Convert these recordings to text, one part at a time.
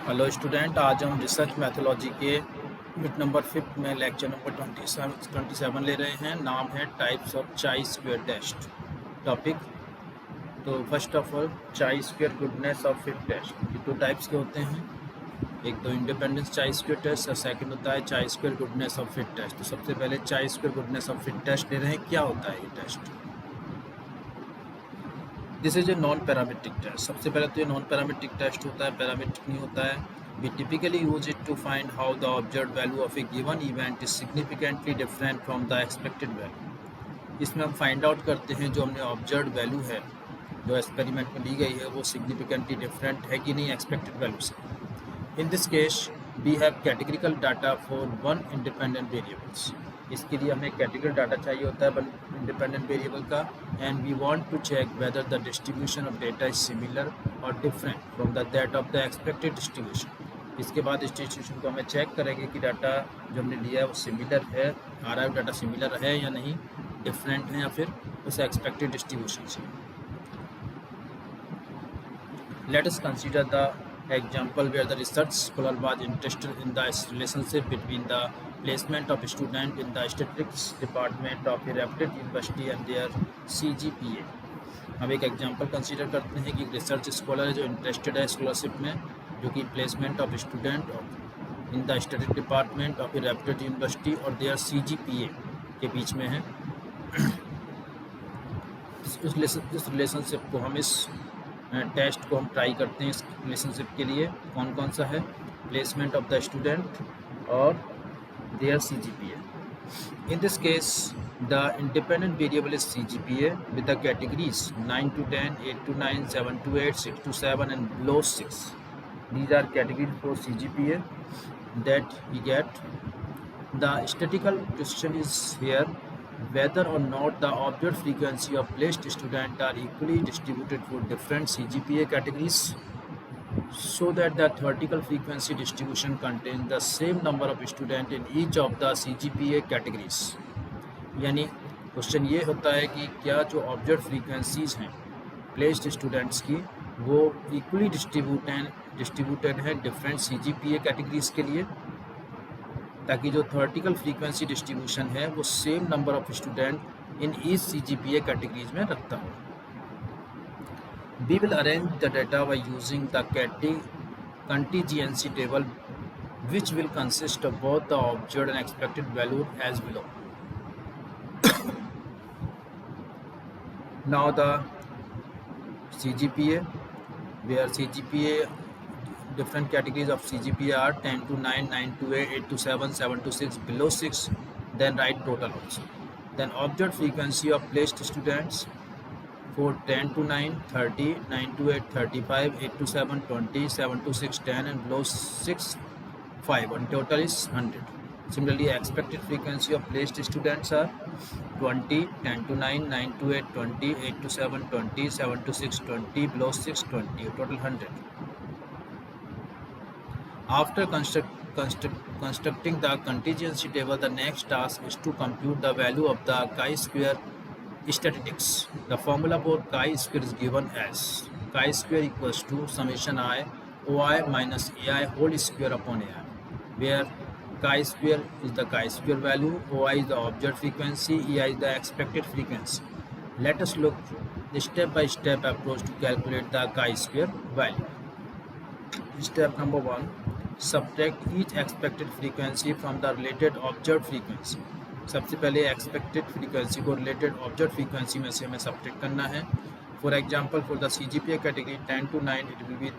Hello student, आज हम research mythology के यूनिट नंबर 5 में लेक्चर नंबर 27 ले रहे हैं। नाम है types of chi square test. Topic तो first of all chi square goodness of fit test. ये दो टाइप्स के होते हैं, एक तो इंडिपेंडेंस चाई स्क्वेयर टेस्ट और सेकंड होता है chi square goodness of fit test. तो सबसे पहले chi square goodness of fit test ले रहे हैं। क्या होता है ये टेस्ट? This is a non parametric test. सबसे पहले तो ये नॉन पैरामीट्रिक टेस्ट होता है, पैरामीट्रिक नहीं होता है। We typically use it to find how the observed value of a given event is significantly different from the expected value. इसमें हम फाइंड आउट करते हैं जो हमने ऑब्जर्व वैल्यू है, जो एक्सपेरिमेंट में ली गई है, वो सिग्निफिकेंटली डिफरेंट है कि नहीं एक्सपेक्टेड वैल्यू से। In this case we have categorical data for one independent variables. इसके लिए हमें कैटेगरिकल डाटा चाहिए होता है वन इंडिपेंडेंट वेरिएबल का, and we want to check whether the distribution of data is similar और different from the that of the expected distribution. इसके बाद इस डिस्ट्रीब्यूशन को हमें चेक करेंगे कि डाटा जो हमने लिया है वो सिमिलर है, आ रहा है डाटा सिमिलर है या नहीं, डिफरेंट है या फिर उस एक्सपेक्टेड डिस्ट्रीब्यूशन से। Let us consider the example where the research scholar was interested in the relationship between the placement of student in the statistics department of a reputed university and their CGPA। हम एक example consider करते हैं कि research scholar है जो interested है scholarship में, जो कि placement of student in the statistics department of A reputed university और देयर CGPA के बीच में है। इस रिलेशनशिप को हम इस टेस्ट को हम ट्राई करते हैं। इस रिलेशनशिप के लिए कौन कौन सा है? प्लेसमेंट ऑफ द स्टूडेंट और their CGPA। In this case the independent variable is CGPA with the categories 9 to 10, 8 to 9, 7 to 8, 6 to 7 and below 6. These are categories for CGPA that we get. The statistical question is here whether or not the observed frequency of placed students are equally distributed for different CGPA categories, so that the theoretical frequency distribution contains the same number of students in each of the CGPA categories। यानी question ये होता है कि क्या जो observe frequencies हैं placed students की वो इक्वली डिस्ट्रीब्यूटेड है डिफरेंट CGPA कैटेगरीज के लिए, ताकि जो थ्योरेटिकल फ्रीक्वेंसी डिस्ट्रीब्यूशन है वो same number of student in each CGPA categories में रखता हो। We will arrange the data by using the contingency table which will consist of both the observed and expected value as below. Now the CGPA, where CGPA different categories of CGPA are 10 to 9, 9 to 8, 8 to 7, 7 to 6, below 6, then write total also. Then observed frequency of placed students for 10 to 9, 30, 9 to 8, 35, 8 to 7, 20, 7 to 6, 10 and below 6, 5, and total is 100. Similarly, expected frequency of placed students are 20, 10 to 9, 9 to 8, 20, 8 to 7, 20, 7 to 6, 20, below 6, 20, total 100. After constructing the contingency table, the next task is to compute the value of the chi-square statistics. The formula for chi-square is given as chi-square equals to summation I OI minus AI whole square upon AI, where chi-square is the chi-square value, OI is the observed frequency, EI is the expected frequency. Let us look the step-by-step approach to calculate the chi-square value. Step number 1, subtract each expected frequency from the related observed frequency. सबसे पहले expected frequency को related observed frequency में से हमें subtract करना है। For example, for the CGPA category 10 to 9, it will be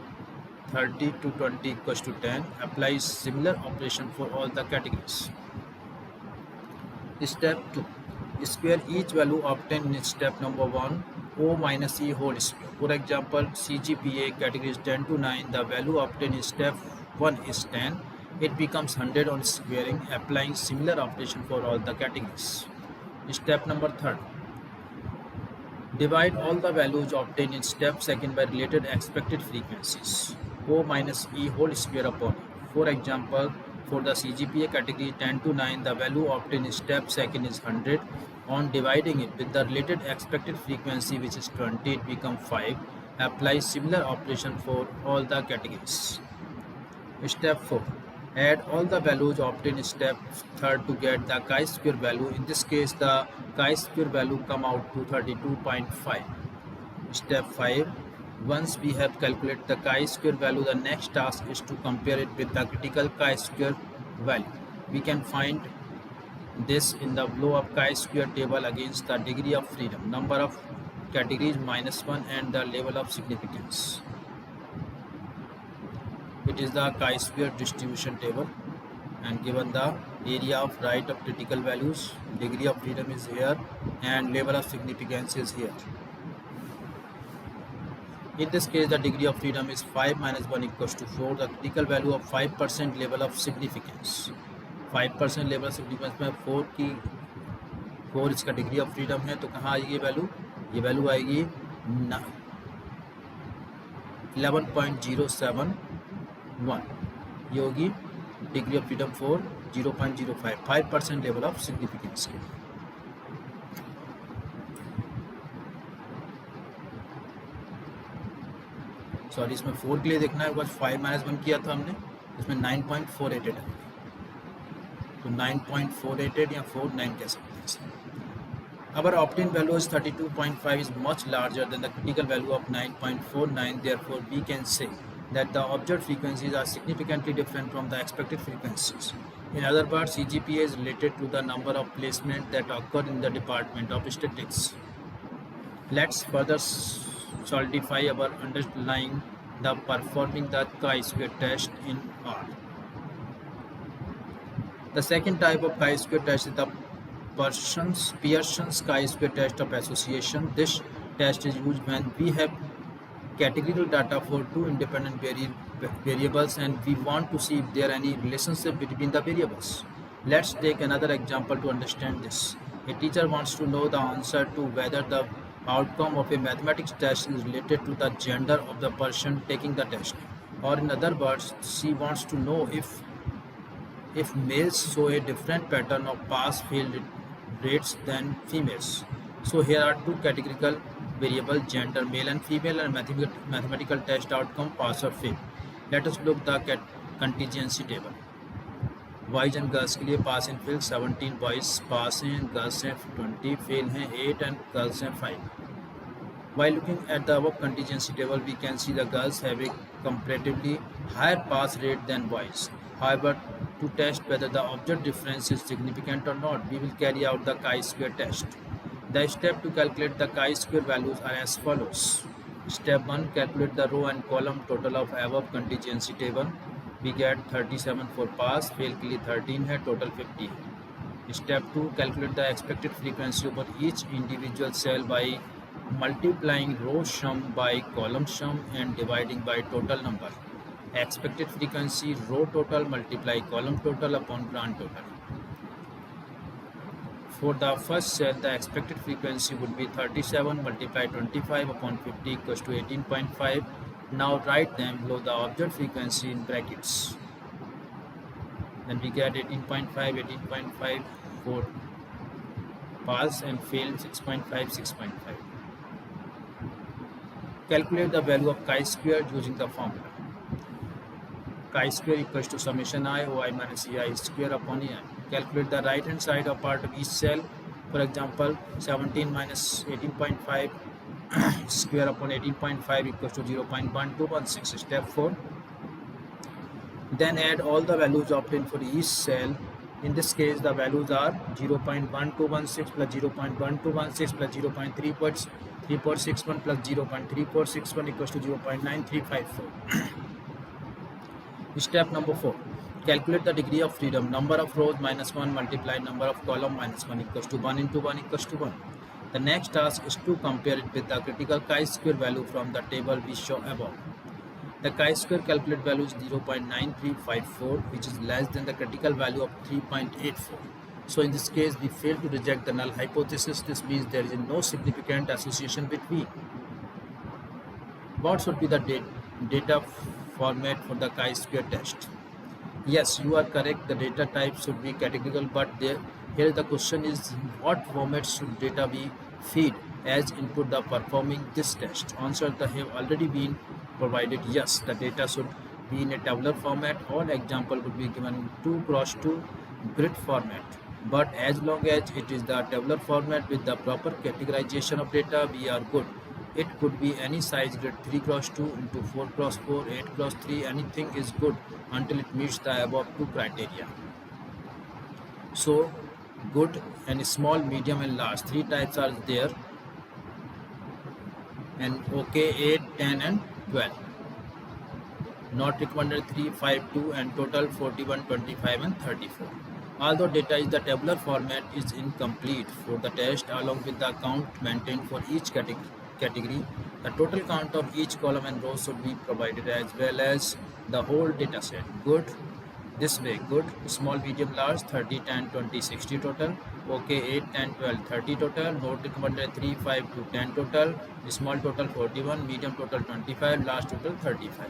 30 to 20 equals to 10. Apply similar operation for all the categories. Step 2, square each value obtained in step number 1 O minus E whole square. For example, CGPA category is 10 to 9. The value obtained in step 1 is 10. It becomes 100 on squaring. Applying similar operation for all the categories. Step number 3, divide all the values obtained in step 2 by related expected frequencies. O minus E whole square upon E. For example, for the CGPA category 10 to 9, the value obtained in step 2 is 100. On dividing it with the related expected frequency, which is 20, it becomes 5. Apply similar operation for all the categories. Step 4. Add all the values obtained in step 3rd to get the chi-square value. In this case, the chi-square value come out to 32.5. Step 5. Once we have calculated the chi-square value, the next task is to compare it with the critical chi-square value. We can find this in the blow-up chi-square table against the degree of freedom, number of categories -1, and the level of significance. It is the chi-square distribution table, and given the area of right of critical values, degree of freedom is here, and level of significance is here. In this case, the degree of freedom is 5 minus 1 equals to 4. The critical value of 5% level of significance. 5% level of significance में 4 इसका degree of freedom है, तो कहाँ आएगी value? ये value आएगी 11.071. ये होगी degree of freedom for 0.05, 5% level of significance के लिए. सॉरी, इसमें 4 के लिए देखना है, 5 माइनस 1 किया था हमने, इसमें 9.488 है, तो 9.488 या 49 कह सकते हैं. Our obtained value is 32.5 is much larger than the critical value of 9.49. Therefore, we can say that the observed frequencies are significantly different from the expected frequencies. In other words, CGPA is related to the number of placements that occur in the Department of Statistics. Let's further solidify our underlying the performing the chi-square test in R. The second type of chi-square test is the Pearson's chi-square test of association. This test is used when we have categorical data for two independent variables and we want to see if there are any relationship between the variables. Let's take another example to understand this. A teacher wants to know the answer to whether the outcome of a mathematics test is related to the gender of the person taking the test, or in other words, she wants to know if males show a different pattern of pass-fail rates than females. So here are two categorical variables, gender male and female, and mathematical test outcome pass or fail. Let us look the contingency table. Boys and girls के लिए पास and fail 17 boys पास हैं, girls हैं 20, fail हैं 8 and girls हैं 5. While looking at the above contingency table, we can see the girls have a comparatively higher pass rate than boys. However, to test whether the observed difference is significant or not, we will carry out the chi-square test. The steps to calculate the chi-square values are as follows. Step 1, calculate the row and column total of above contingency table. We get 37 for pass, fail के लिए 13 है, total 50 है. Step 2, calculate the expected frequency over each individual cell by multiplying row sum by column sum and dividing by total number. Expected frequency row total multiply column total upon grand total. For the first cell, the expected frequency would be 37 multiply 25 upon 50 equals to 18.5. Now write them below the observed frequency in brackets. Then we get 18.5 for pass and fail 6.5. Calculate the value of chi-square using the formula. Chi-square equals to summation I OI minus EI square upon EI. Calculate the right hand side of part of each cell. For example, 17 minus 18.5 square upon 18.5 equals to 0.1216. Step 4. Then add all the values obtained for each cell. In this case, the values are 0.1216 plus 0.1216 plus 0.3461 plus 0.3461 equals to 0.9354. Step number 4. Calculate the degree of freedom. Number of rows -1 multiplied number of column -1 equals to 1 into 1 equals to 1. The next task is to compare it with the critical chi-square value from the table we show above. The chi-square calculated value is 0.9354, which is less than the critical value of 3.84. So in this case, we fail to reject the null hypothesis. This means there is no significant association between. What should be the data format for the chi-square test? Yes, you are correct. The data type should be categorical, but here the question is, what format should data be feed as input the performing this test? Answers have already been provided. Yes, the data should be in a tabular format, all example would be given in 2x2 grid format. But as long as it is the tabular format with the proper categorization of data, we are good. It could be any size grid, 3x2 into 4x4, 8x3, anything is good until it meets the above two criteria. So good and small, medium and large, three types are there, and okay 8, 10 and 12. Not recommended 3, 5, 2 and total 41, 25 and 34. Although data is the tabular format is incomplete for the test along with the count maintained for each category, the total count of each column and row should be provided as well as the whole data set. Good. This way, good, small, medium, large, 30, 10, 20, 60 total. Okay, 8, 10, 12, 30 total. Not recommended 3, 5 to 10 total. Small total 41, medium total 25, large total 35.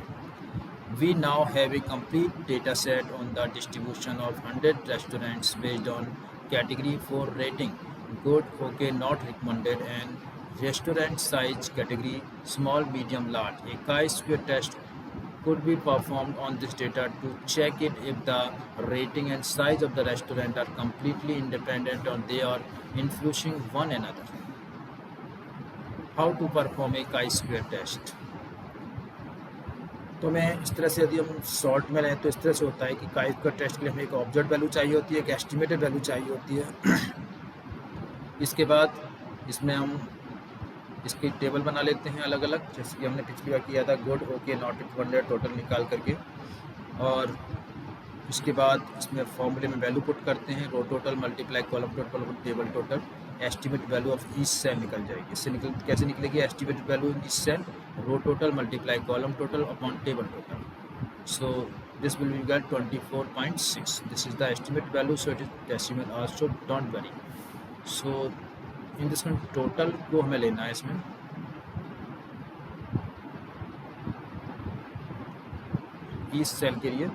We now have a complete data set on the distribution of 100 restaurants based on category for rating, good, okay, not recommended, and restaurant size category, small, medium, large. A chi-square test could be performed on this data to check it if the rating and size of the restaurant are completely independent or they are influencing one another. How to perform a chi-square test? तो मैं इस तरह से, यदि हम short में लें तो इस तरह से होता है कि chi-square टेस्ट के लिए हमें एक ऑब्जर्व वैल्यू चाहिए होती है, एक एस्टिमेटेड वैल्यू चाहिए होती है। इसके बाद इसमें हम इसकी टेबल बना लेते हैं अलग अलग, जैसे कि हमने पिछली बार किया था, good, okay, not recommended, total निकाल करके। और इसके बाद इसमें फॉर्मूले में वैल्यू पुट करते हैं, row total multiply column total table total, estimate value of each cell निकल जाएगी। इससे कैसे निकलेगी estimated value in each cell? Row total multiply column total upon table total. So this will be get 24.6. This is the estimate value, so it is decimal also, don't worry. So in this total को हमें लेना है इसमें, each cell के लिए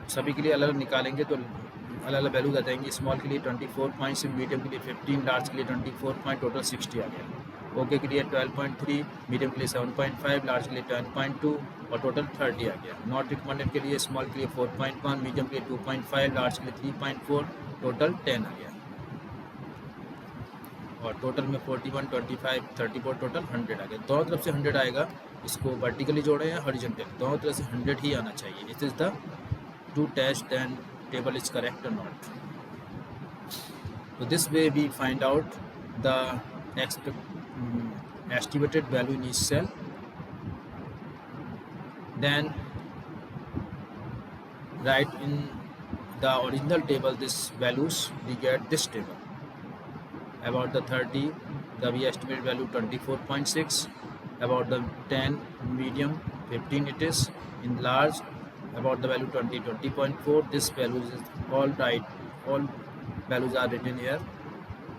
सभी के लिए अलग अलग निकालेंगे तो अलग अलग वैल्यूज आ जाएंगी। स्मॉल के लिए 24.6, मीडियम के लिए 15, लार्ज के लिए 24, टोटल 60 आ गया। ओके के लिए 12.3, मीडियम के लिए 7.5, लार्ज के लिए 10.2 और टोटल 30 आ गया। नॉट रिकमेंडेड के लिए स्मॉल के लिए 4.1, मीडियम के लिए 2.5, लार्ज के लिए 3.4, टोटल 10 आ गया। और टोटल में 41, 25, 34, टोटल 100 आ गया। दोनों तरफ से 100 आएगा, इसको वर्टिकली जोड़े या हॉरिजॉन्टल, दोनों तरफ से 100 ही आना चाहिए। It is the two test and table is correct or not. So this way we find out the estimated value in each cell. Then write in the original table this values, we get this table. About the 30, we estimate value 24.6. About the 10, medium 15 it is. In large, about the value 20.4. This value is all right, all values are written here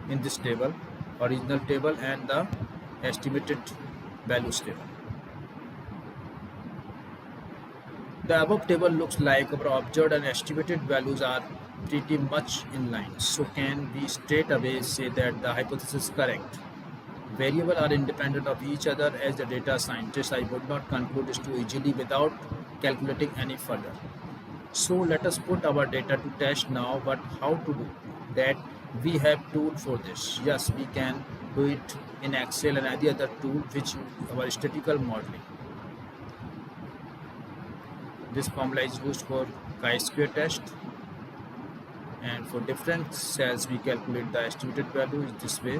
in this table, original table and the estimated values table. The above table looks like our observed and estimated values are pretty much in line, so can we straight away say that the hypothesis is correct? Variables are independent of each other. As a data scientist, I would not conclude this too easily without calculating any further. So let us put our data to test now. But how to do that? We have tool for this. Yes, we can do it in Excel and any other tool which our statistical modeling. This formula is used for chi-square test, and for different cells we calculate the estimated value is this way,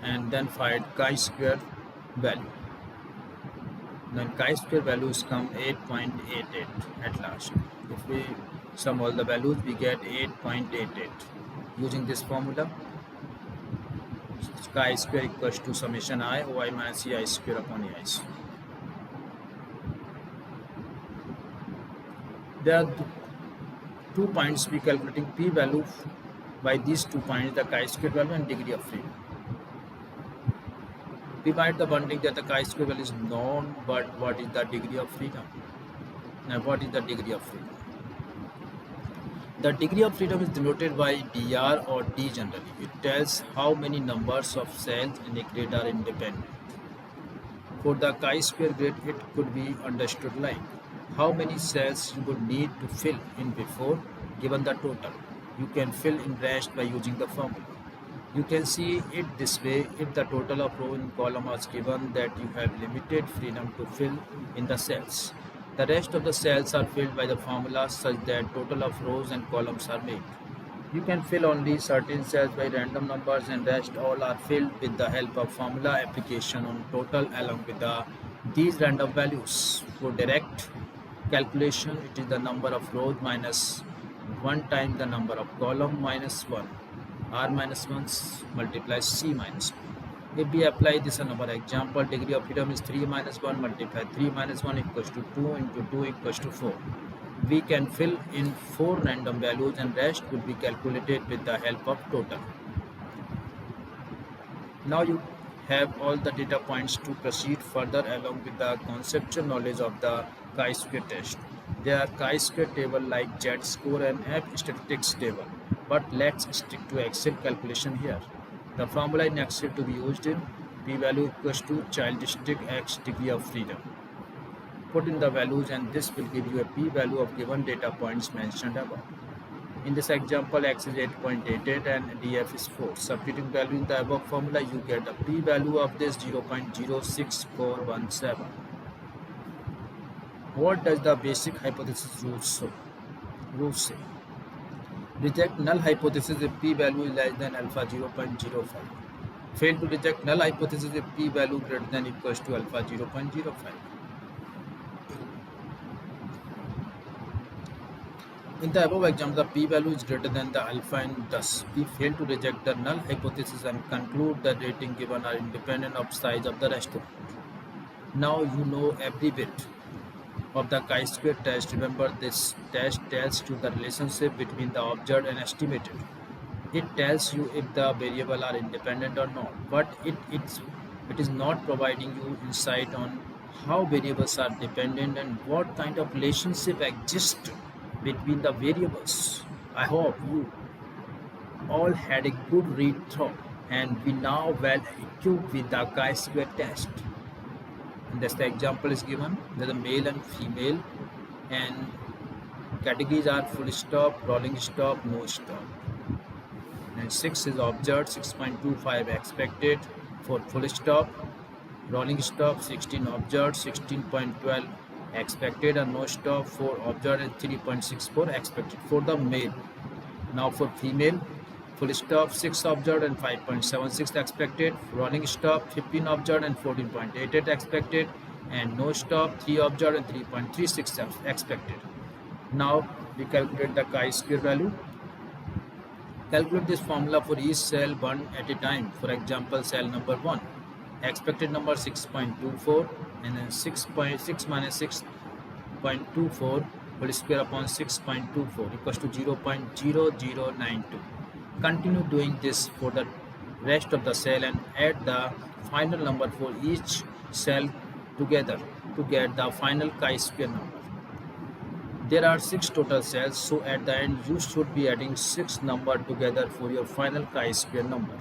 and then find chi-square value. Then chi-square values come 8.88 at last. If we sum all the values, we get 8.88. Using this formula, chi-square equals to summation I oi minus ci square upon aic. There are 2 points we calculating p-value by these 2 points, the chi-square value and degree of freedom. We might the one thing that the chi-square value is known, but what is the degree of freedom? Now, what is the degree of freedom? The degree of freedom is denoted by dr or d generally. It tells how many numbers of cells in a grid are independent. For the chi-square grid, it could be understood like how many cells you would need to fill in before given the total. You can fill in rest by using the formula. You can see it this way: if the total of row and column is given, that you have limited freedom to fill in the cells. The rest of the cells are filled by the formula such that total of rows and columns are made. You can fill only certain cells by random numbers and rest all are filled with the help of formula application on total along with these random values. For direct calculation, it is the number of rows minus 1 times the number of column minus 1. R minus 1 multiplies C minus 1. If we apply this on our example, degree of freedom is 3 minus 1 multiplied 3 minus 1 equals to 2 into 2 equals to 4. We can fill in 4 random values and rest will be calculated with the help of total. Now you have all the data points to proceed further along with the conceptual knowledge of the chi-square test. There are chi-square table like Z-score and F-statistics table, but let's stick to Excel calculation here. The formula in Excel to be used in p-value equals to childistic x degree of freedom. Put in the values and this will give you a p-value of given data points mentioned above. In this example, x is 8.88 and df is 4. Substituting value in the above formula, you get a p-value of this 0.06417. What does the basic hypothesis rule say? Reject null hypothesis if p-value is less than alpha 0.05. Fail to reject null hypothesis if p-value greater than equals to alpha 0.05. In the above example, the p-value is greater than the alpha and thus we fail to reject the null hypothesis and conclude the rating given are independent of size of the restaurant. Now you know every bit of the chi-square test. Remember, this test tells you the relationship between the observed and estimated. It tells you if the variables are independent or not, but it is not providing you insight on how variables are dependent and what kind of relationship exists between the variables. I hope you all had a good read through and we now well equipped with the chi-square test. And that's the example is given. There's a male and female and categories are full stop, rolling stop, no stop. And 6 is observed, 6.25 expected for full stop, rolling stop 16 observed, 16.12 expected, and no stop 4 observed and 3.64 expected for the male. Now for female, full stop 6 observed and 5.76 expected, rolling stop 15 observed and 14.88 expected, and no stop 3 observed and 3.36 expected. Now we calculate the chi-square value. Calculate this formula for each cell one at a time. For example, cell number 1, expected number 6.24 and then 6 minus 6.24 whole square upon 6.24 equals to 0.0092. Continue doing this for the rest of the cell and add the final number for each cell together to get the final chi-square number. There are 6 total cells, so at the end you should be adding 6 number together for your final chi-square number.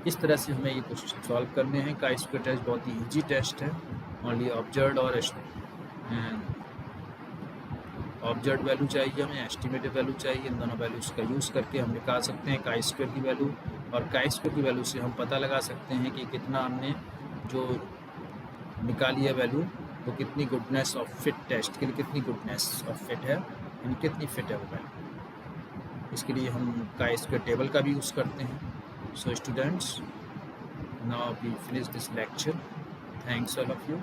इस तरह से हमें ये question solve करने हैं। chi-square test बहुत ही easy test है। Only observed और ऑब्जर्व्ड वैल्यू चाहिए हमें, एस्टिमेटेड वैल्यू चाहिए। इन दोनों वैल्यूज़ का यूज़ करके हम निकाल सकते हैं chi-square की वैल्यू, और chi-square की वैल्यू से हम पता लगा सकते हैं कि कितना हमने जो निकाली है वैल्यू वो कितनी गुडनेस ऑफ फिट टेस्ट के लिए कितनी गुडनेस ऑफ फिट है, यानी कितनी फिट है वो वैल्यू। इसके लिए हम chi-square टेबल का भी यूज़ करते हैं। So students, now we finish this lecture. Thanks all of you.